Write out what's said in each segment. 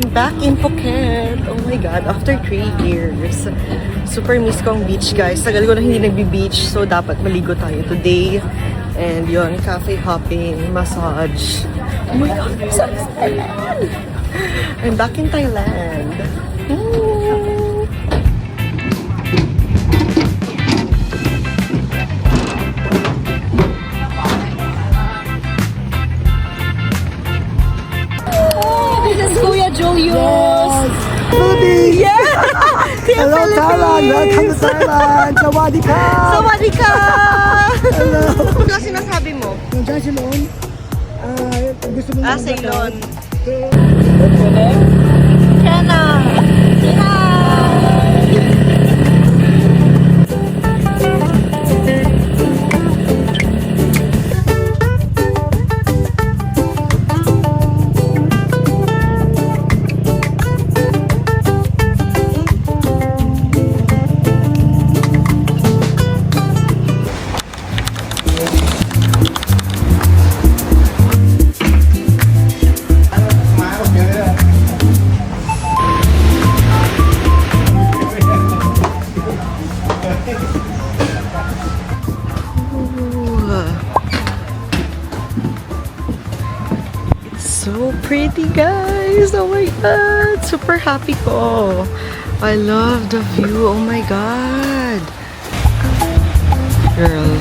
I'm back in Phuket. Oh my God, after 3 years. Super miss ko ang beach, guys. Tagal ko na hindi nagbi-beach, so dapat maligo tayo today. And yon, cafe hopping, massage. Oh my God, I'm so excited! I'm back in Thailand. Ooh. This is Kuya Julius. Philippines! Yeah! Hello, Thailand! Welcome to Thailand! Sawadee ka! Sawadee ka! Hello! Ano sinasabi mo? Nandiyan si Mon. Gusto mo Ceylon. Kena! Kena! So pretty, guys! Oh my God! Super happy ko! I love the view! Oh my God! Girl.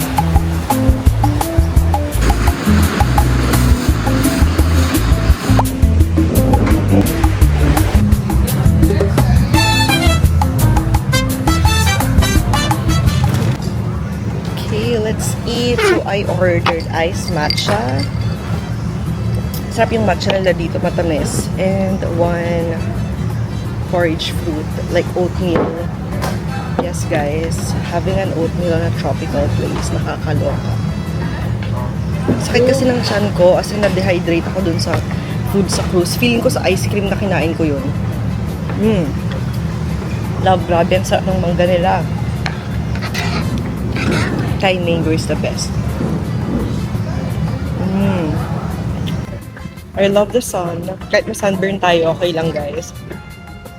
Okay, let's eat. So I ordered iced matcha. Sarap yung matcha nila dito, matamis. And one porridge fruit, like oatmeal. Yes, guys. Having an oatmeal on a tropical place, nakakaloka. Sakit kasi ng tiyan ko, as in na-dehydrate ako dun sa food sa cruise. Feeling ko sa ice cream na kinain ko yun. Love, grabe ang sarap ng mangga nila. Thai mango is the best. I love the sun. Kahit ma-sunburn tayo, okay lang, guys.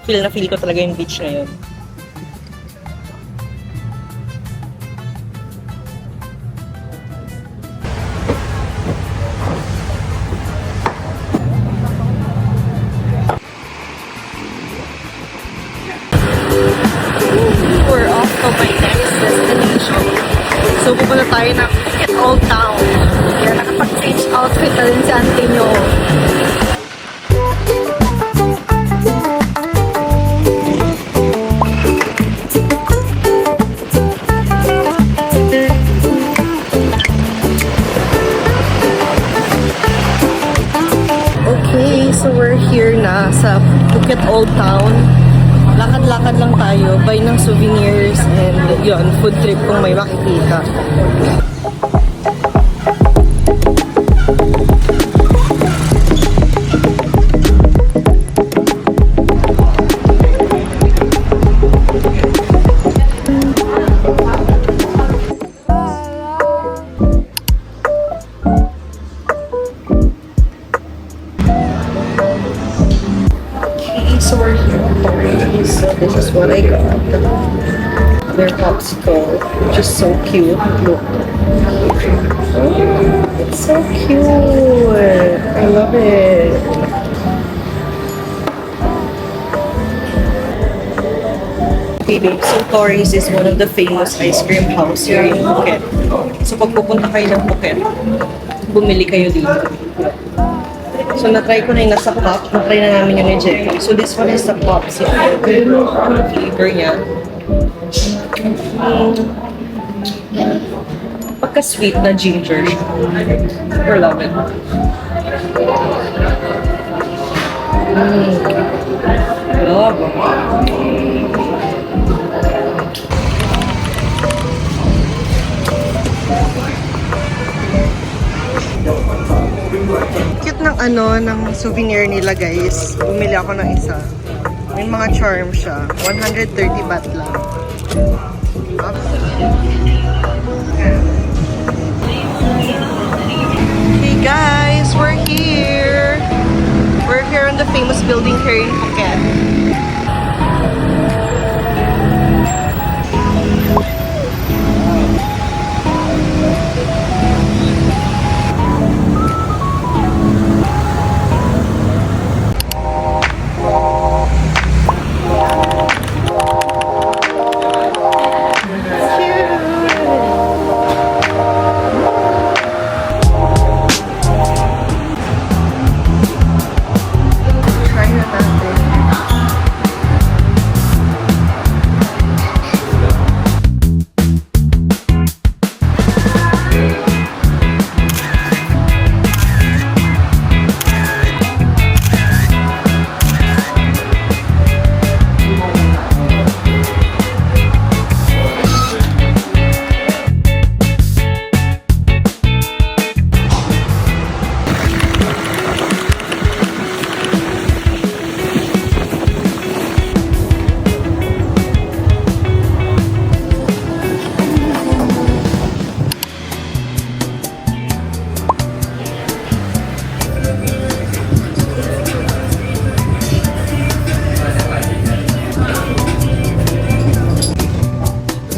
Feel na feel ko talaga yung beach ngayon. We're off to my next destination. So, pupunta tayo ng Phuket Old Town. Kaya nakapag-change outfit na rin si auntie nyo. Okay, so we're here na sa Phuket Old Town. Lakad-lakad lang tayo, buy ng souvenirs and yon, food trip kung may makikita. So we're here at Torrey's. So this is what I got. Their popsicle, which is so cute. Look. Oh, it's so cute. I love it. Okay, babe. So Torrey's is one of the famous ice cream house here in Phuket. So pag pupunta kayo ng Phuket, bumili kayo dito. So, na-try ko na yung nasa pop. Na-try na namin yung ni Jeffy. So, this one is the popsicle. Ano flavor niya? Pagka-sweet na ginger siya. Super love it. Love. Cute ng ng souvenir nila, guys. Bumili ako ng isa. May mga charm siya. 130 baht lang. Hey guys, we're here. We're here on the famous building here in Phuket. Try na natin.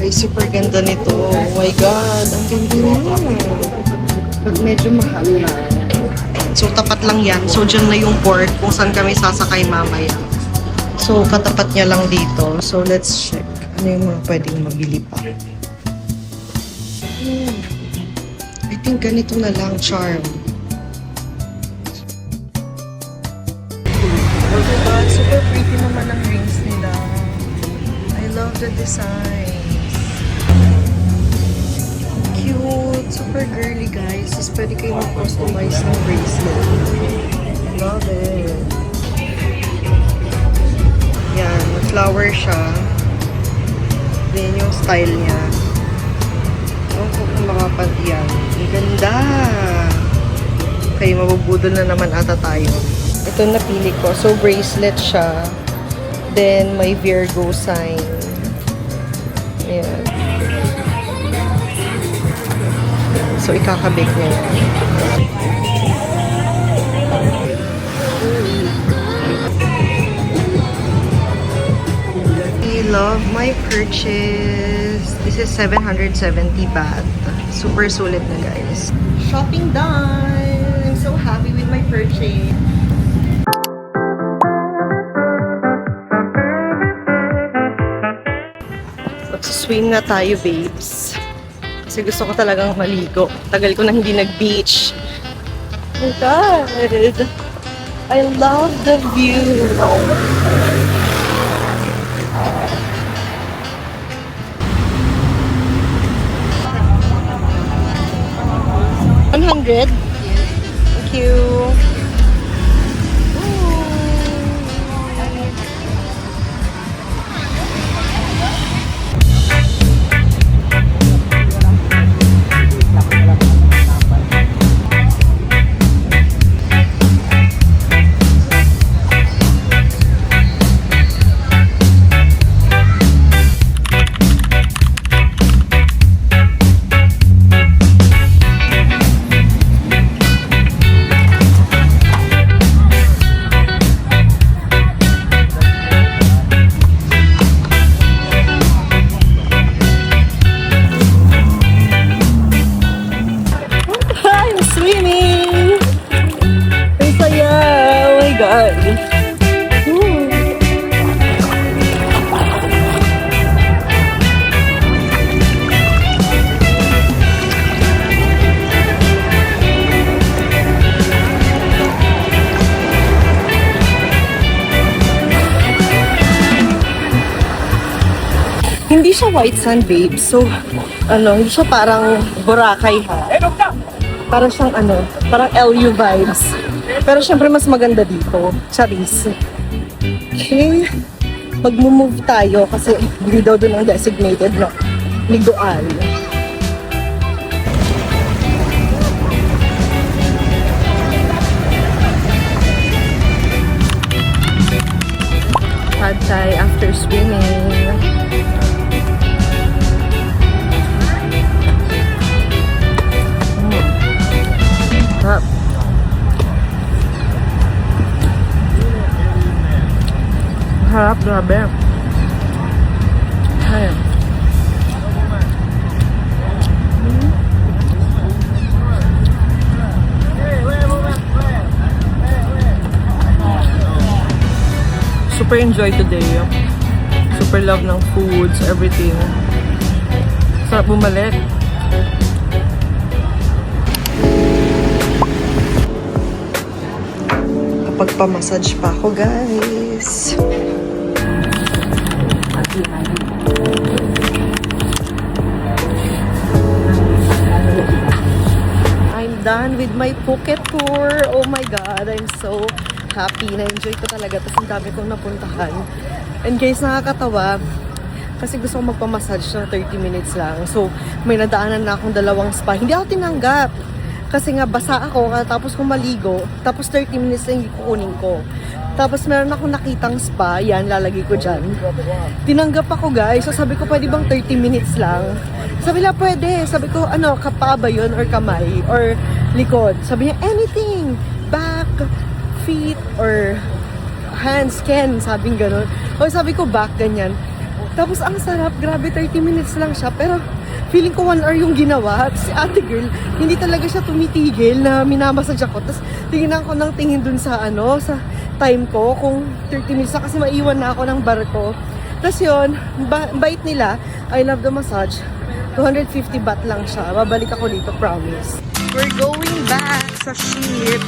Ay, super ganda nito. Oh my God, ang ganda niya. But medyo mahal na. So, tapat lang yan. So, dyan na yung port kung saan kami sasakay mamaya. So, katapat niya lang dito. So, let's check. Ano yung mga pwedeng mabili pa? I think ganito na lang, charm. Oh my God, super pretty naman ang rings nila. I love the designs. Cute. Super girly, guys. Tapos pwede kayo mag-customize ng bracelet. Love it. Yan. Flower siya. Then yung style niya. Oh, kung makapantiyan. Ang ganda. Okay, mabubudol na naman ata tayo. Ito napili ko. So, bracelet siya. Then, may Virgo sign. Ayan. So, ikakabik niya yan. I love my purchase. This is 770 baht. Super sulit na, guys. Shopping done! I'm so happy with my purchase. Swim na tayo, babes. Kasi gusto ko talagang maligo. Tagal ko na hindi nag-beach. Oh my God! I love the view! $100? Thank you! Swimming! Ang saya! Oh my God! Woo. Hindi siya white sand, babe. So, hindi siya parang Boracay, ha? Parang siyang parang LU vibes. Pero syempre mas maganda dito. Charis. Okay. Mag-move tayo kasi hindi daw doon ang designated na liguan. Pad Thai after swimming. Up. Harap, grabe. Ay. Super enjoy today. Super love ng foods, everything. Sarap bumalik. Kapag pa-massage pa ako, guys. I'm done with my Phuket tour. Oh my God, I'm so happy. Na-enjoy ko talaga. Tapos ang dami kong napuntahan. And guys, nakakatawa. Kasi gusto kong magpamassage ng 30 minutes lang. So, may nadaanan na akong 2 spa. Hindi ako tinanggap. Kasi nga, basa ako. Tapos kung maligo. Tapos 30 minutes lang yung kukunin ko. Tapos meron akong nakitang spa. Yan, lalagay ko dyan. Tinanggap ako, guys. So, sabi ko, pwede bang 30 minutes lang? Sabi nila, pwede. Sabi ko, ano, kapa ba yun? Or kamay? Or likod? Sabi niya, anything. Back, feet, or hands, can. Sabing ganun. O sabi ko, back, ganyan. Tapos ang sarap, grabe, 30 minutes lang siya. Pero feeling ko 1 hour yung ginawa. At si ate girl, hindi talaga siya tumitigil na minamassage ako. Tapos tingnan ko ng tingin dun sa ano, sa time ko, kung 30 minutes na kasi maiwan na ako ng barko. Tapos yun, bait nila, I love the massage. 250 baht lang siya. Babalik ako dito, promise. We're going back sa ship.